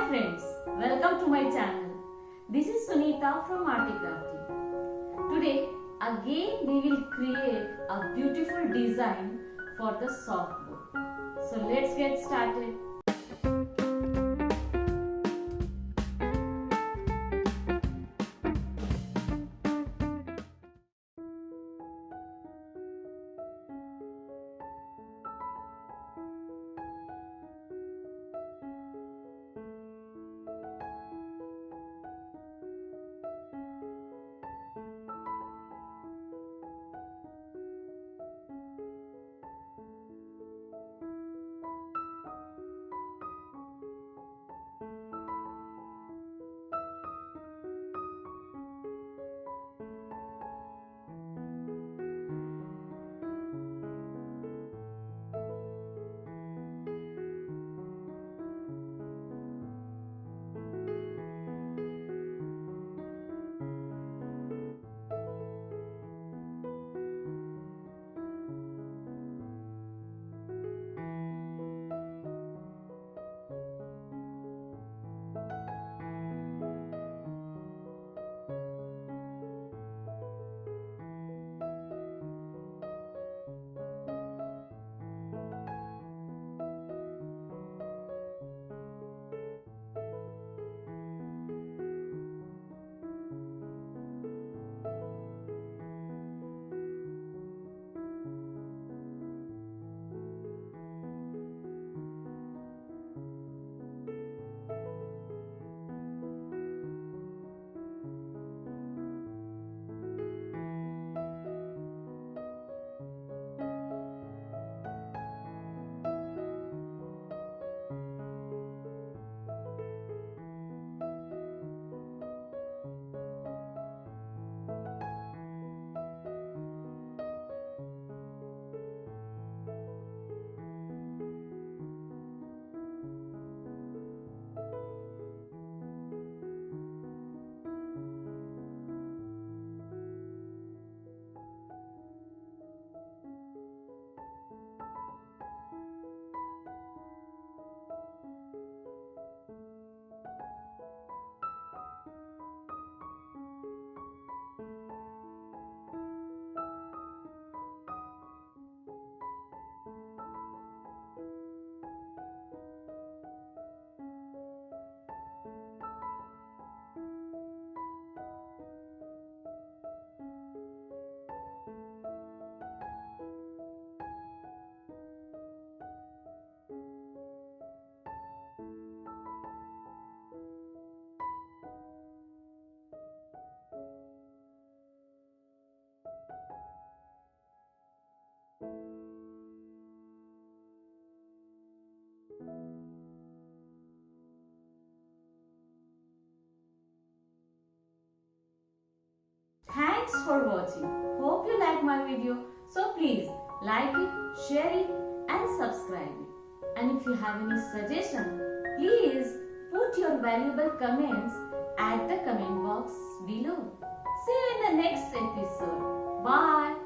Hi friends, welcome to my channel. This is Sunita from ARTY KRAFTY. Today again we will create a beautiful design for the soft board. So let's get started. Thanks for watching. Hope you like my video. So please like it, share it and subscribe it. And if you have any suggestion, please put your valuable comments at the comment box below. See you in the next episode. Bye.